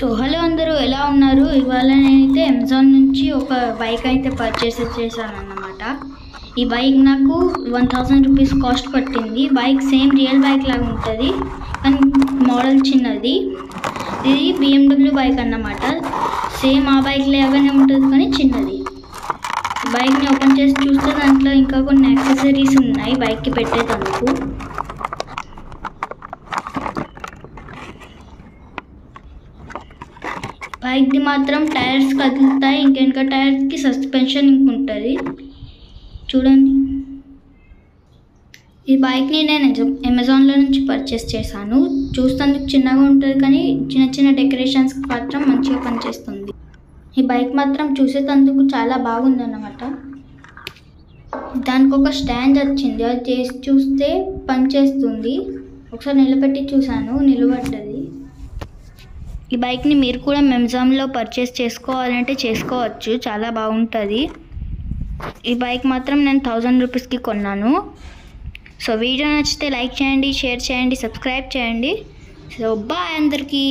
So hello అందరూ ఎలా ఉన్నారు? ఇవాళ నేనైతే అమెజాన్ నుంచి ఒక బైక్ అయితే పర్చేస్ చేశాను అన్నమాట. ఈ బైక్ నాకు 1000 రూపీస్ కాస్ట్ పట్టింది. బైక్ సేమ్ రియల్ బైక్ లాగా ఉంటుంది కానీ మోడల్ చిన్నది. ఇది BMW బైక్ అన్నమాట. సేమ్ ఆ బైక్ లాగానే ఉంటుంది కానీ చిన్నది. బైక్ని ఓపెన్ చేసి చూస్తే దాంట్లో ఇంకా కొన్ని యాక్సెసరీస్ ఉన్నాయి బైక్కి పెట్టేటందుకు. బైక్ది మాత్రం టైర్స్ కదులుతాయి, ఇంకెనక టైర్స్కి సస్పెన్షన్ ఇంకుంటుంది చూడండి. ఈ బైక్ని నేను అమెజాన్లో నుంచి పర్చేస్ చేశాను. చూస్తేందుకు చిన్నగా ఉంటుంది కానీ చిన్న చిన్న డెకరేషన్స్కి మాత్రం మంచిగా పనిచేస్తుంది. ఈ బైక్ మాత్రం చూసేటందుకు చాలా బాగుందన్నమాట. దానికి ఒక స్టాండ్ వచ్చింది, అది చేసి చూస్తే పనిచేస్తుంది. ఒకసారి నిలబెట్టి చూశాను, నిలబడ్డది. ఈ బైక్ని మీరు కూడా అమెజాన్లో పర్చేస్ చేసుకోవాలంటే చేసుకోవచ్చు, చాలా బాగుంటుంది. ఈ బైక్ మాత్రం నేను 1000 రూపీస్కి కొన్నాను. సో వీడియో నచ్చితే లైక్ చేయండి, షేర్ చేయండి, సబ్స్క్రైబ్ చేయండి. సో బాయ్ అందరికీ.